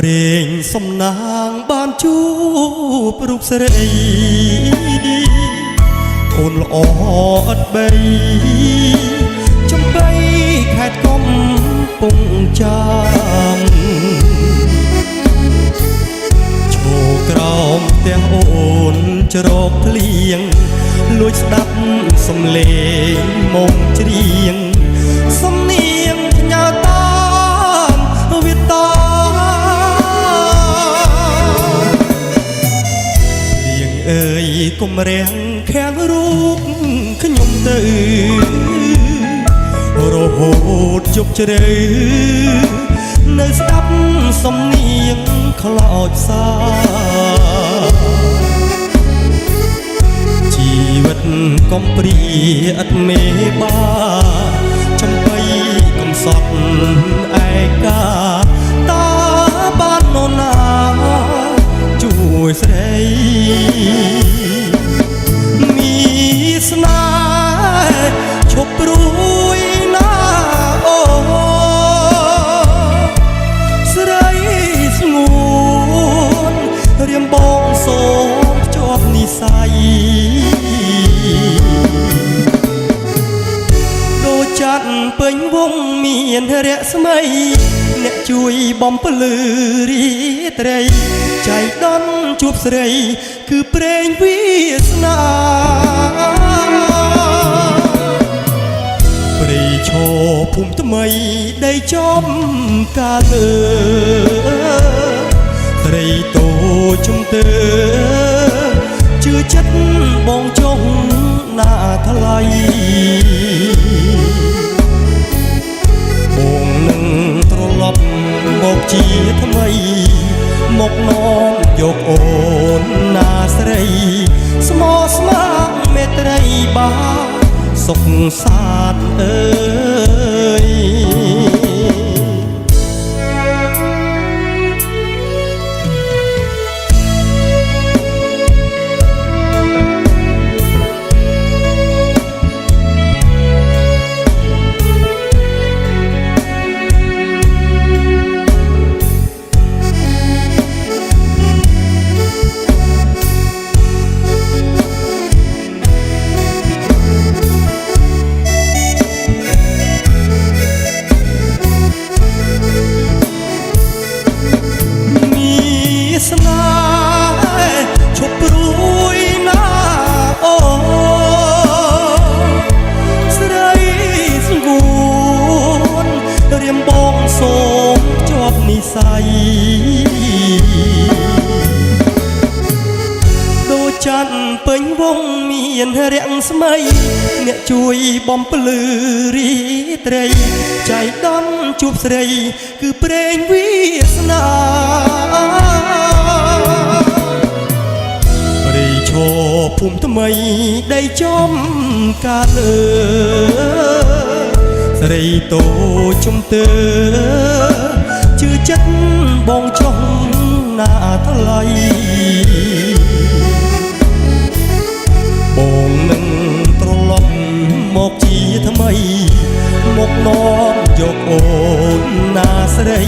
ព្រេងសំណាងបានជួបរូបស្រីអូនល្អឥតបីចំបីខេត្តកំពង់ចាមឈរក្រោមផ្ទះអូនច្រកភ្លៀងលួចស្ដាប់សំឡេងមកច្រៀងសំនៀងផ្ញើតាមវាតាលៀងអើយកុំរាំងខាំងរូបខ្ញុំទៅរហូតជប់ជ្រៅនៅស្ដាប់សំនៀងខ្លោចសាជីវិតកំព្រាឥតមេបាចំបីកំសត់ឯកាតាបាននរណាជួយស្រីមានស្នេហ៍ឈប់ព្រួយណាអូស្រីស្ងួនរៀមបងសូមភ្ជាប់និស័យដូចចាត់ពេញវងមានរស្មីអ្នកជួយបំភ្លឺរាត្រីចៃដន្យជួបស្រីគឺព្រេងវាសនាព្រៃឈរភូមិថ្មីដីចំកាលើត្រីតូជំទើជឿចិត្តបងចុងណាថ្លៃបងនឹងត្រឡប់មកជាថ្មីមកនាំយកអូនណាស្រីស្មោះស្ម័គ្រមេត្រីបាសុខសាន្តអើយស្នេហ៍ឈប់ព្រួយណាអូស្រីស្ងួនរៀមបងសូមជាប់និស័យដូចច័ន្ទពេញវងមានរាំងស្មីអ្នកជួយបំភ្លឺរាត្រីចៃដន្យជួបស្រីគឺព្រេងវាសនាព្រៃឈរភូមិថ្មីដីចំកាលើស្រីតូជំទើជឿចិត្តបងចុងណាថ្លៃបងនឹងត្រឡប់មកជាថ្មីមកនាំយកអូនណាស្រី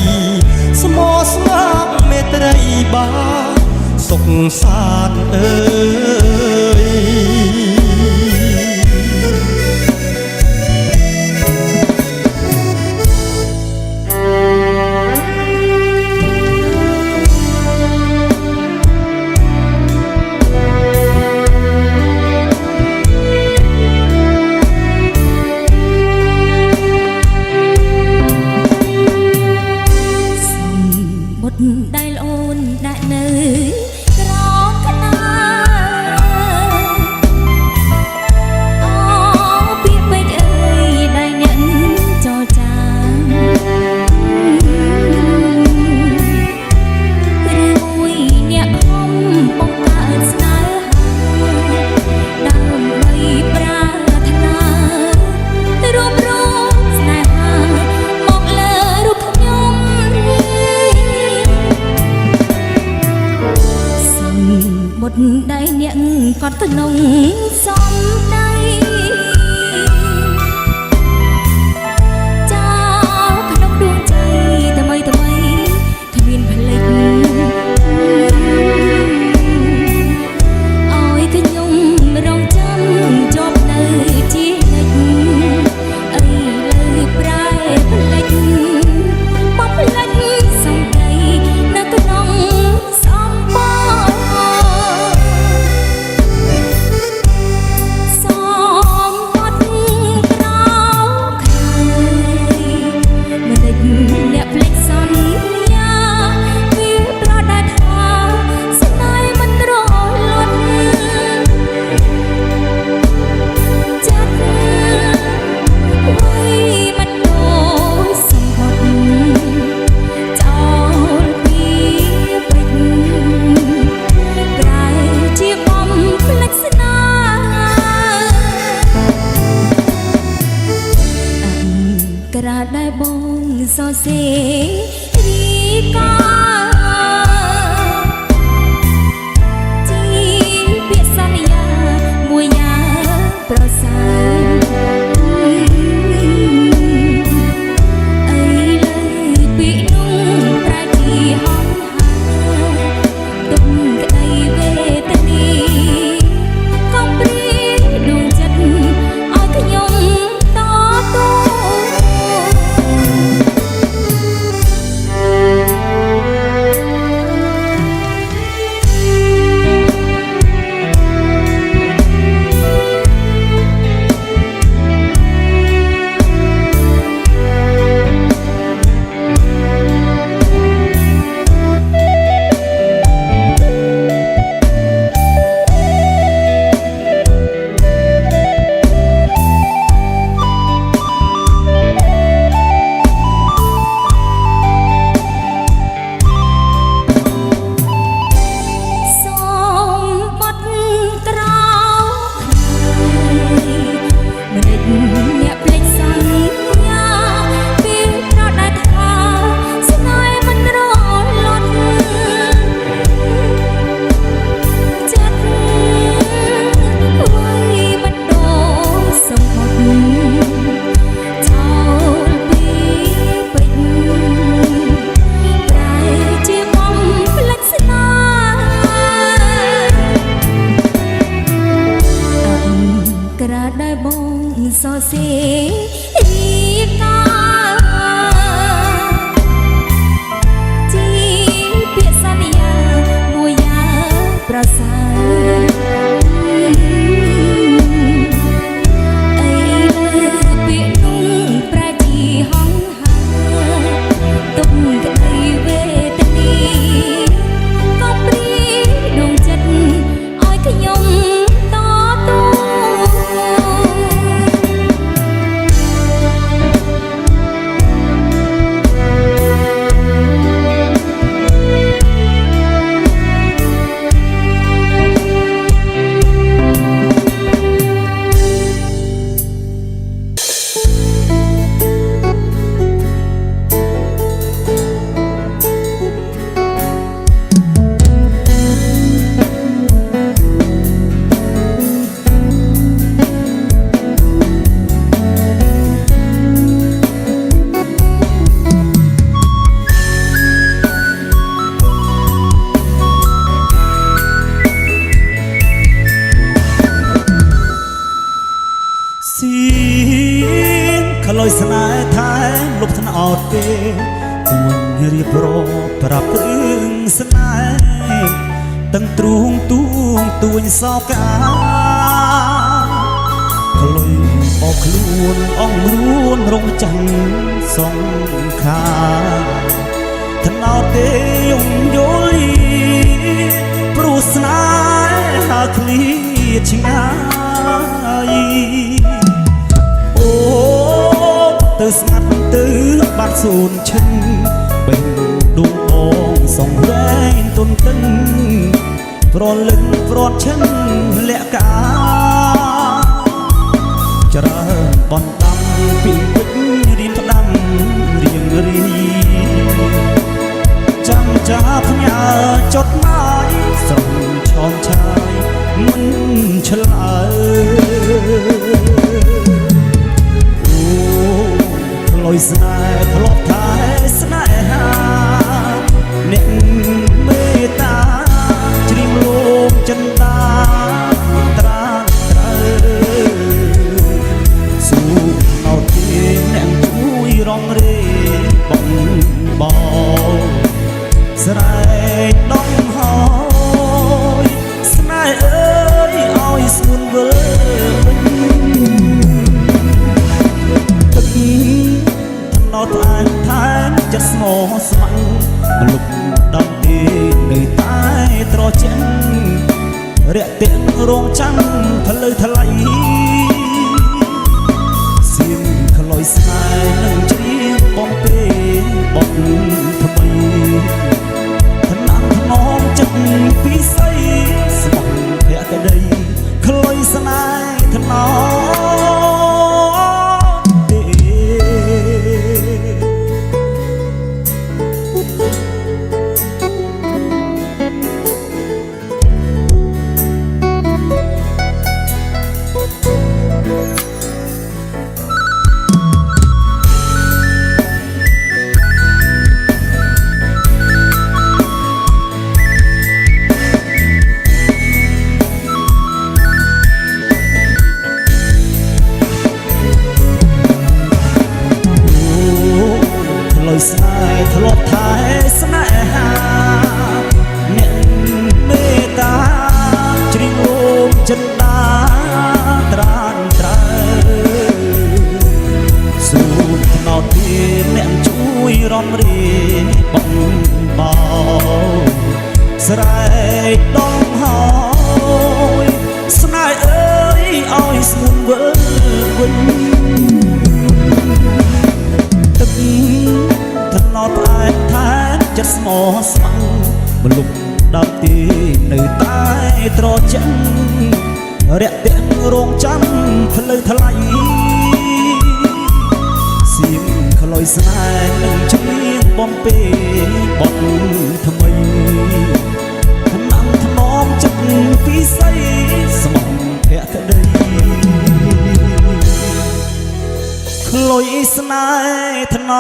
ស្មោះស្ម័គ្រមេត្រីបាសុខសាន្តអើយដែលអូនដាក់នៅក្រោមកណ្ដាលអូពីពេកអើយដែលអ្នកចរចាឬមួយអ្នកខំបង្កើតស្នេហាដើម្បីប្រាថ្នារួបរមស្នេហាមកលើរូបខ្ញុំបុតដៃអ្នកកត់ក្នុងសំដីចោលក្នុងដួងใจថ្មីគ្មានភ្លេច បងសរសេររីកាជីពាក្យសន្យាមួយយ៉ាងប្រសើរអីលើពីនោះប្រែជាហងហើទុំក្តីវេទនីកំព្រីដួងចិត្តឲ្យខ្ញុំតទោ លុយស្នេហ៍ថែមលុបថ្នោតទេគួនរៀបរាប់ប្រាប់រឿងស្នេហ៍ទាំងទ្រូងទួញសោកាក្លុយបោកខ្លួនអងរួនរងចាំងសងខាថ្នោតទេយំយល់ព្រោះស្នេហ៍ឃ្លៀតឆ្ងាយអូទៅស្ងាត់ទៅបាត់សូនឈឹងបេះដួងបងសងវែងទុនតឹងប្រលឹងព្រាត់ឈឹងលាក់កាច្រើនបនតាំងពីពេញរៀនផ្ដាំរៀងរីចាំចាប់ផ្ញើចดหมายស្រងឆោមឆាយមិនឆ្លើយលុយស្នេហ៍ធ្លាប់ថែស្នេហាអ្នកមេត្តាជ្រាបលោកចិន្តាត្រាត្រូវស៊ូអត់ទេអ្នកជួយរងរេបងបងស្រែកដងហើយស្នេហ៍អើយឲ្យស្ងួនវិលណោតអានថែមចិត្តស្មោះស្ម័គ្រលុបដំទីនៅតែត្រជាក់រាក់ទាក់រងចាំថ្លើថ្លៃសៀមក្លុយស្នេហ៍នឹងជ្រៀងបងពេបងថ្មីថ្នាំថ្នមចិត្តពីស័យស្មោះភក្តីក្លុយស្នេហ៍ថ្នម រំរាបងបោស្រែកដងហើយស្នេហ៍អើយឲ្យស្ងួនវើវិញទឹកថ្នោតផ្អែកថែមចិត្តស្មោះស្ម័គ្រមលុបដើមទីនៅតែត្រជាក់រាក់ទាក់រងចាំផ្លូវថ្លៃសៀមខ្លុយស្នេហ៍នឹងជំនាញបំពេបត់ថ្មីថ្នាំថ្នមចិត្តពីស័យស្មោះភក្តីខ្លុយស្នេហ៍ថ្ន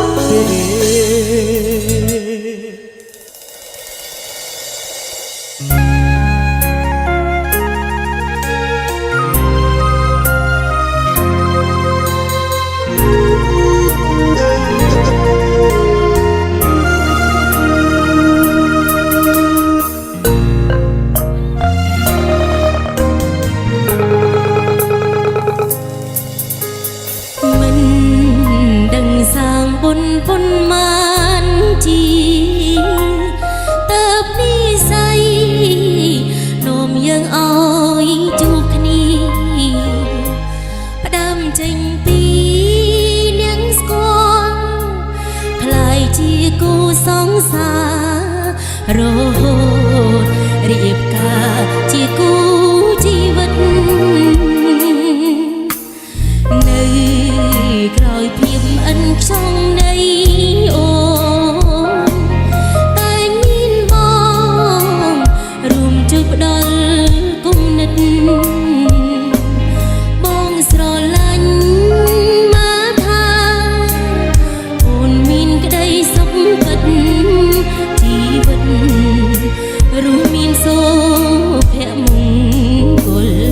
មទេពុនមានជីតើបនិស័យនោមយើងអើយជួបគ្នាផ្ដើមចេញពីនាងស្គាល់ខ្លាយជាគូសង្សាររហូតរៀបការជាគូជីវិតនៅក្រោយភាពអិនខ្ចង់នៃអូនតែមានបងរួមជួយផ្ដល់គំនិតបងស្រឡាញ់មកថាអូនមានក្តីសុខពិតជីវិតរួមមានសុភមង្គល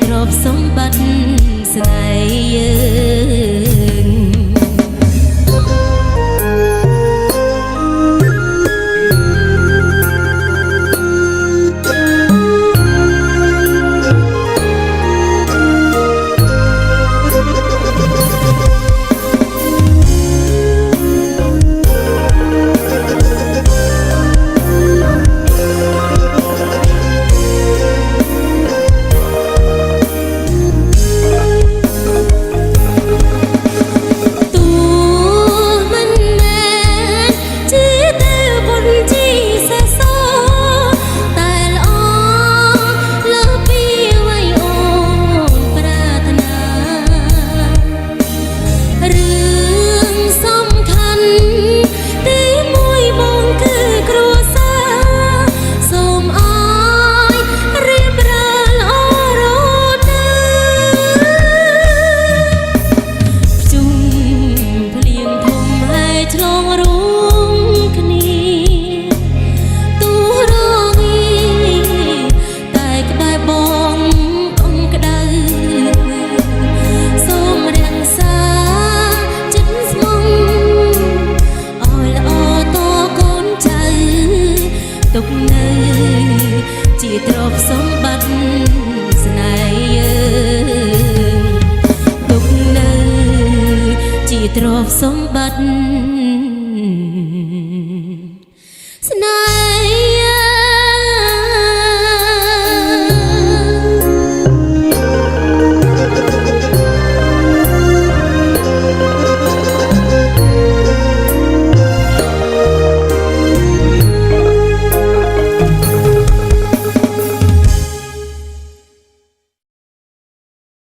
ទ្រព្យសម្បត្តិស្នេហ៍យើងទុកនៅជាទ្រព្យសម្បត្តិស្នេហ៍យើងទុកនៅជាទ្រព្យសម្បត្តិ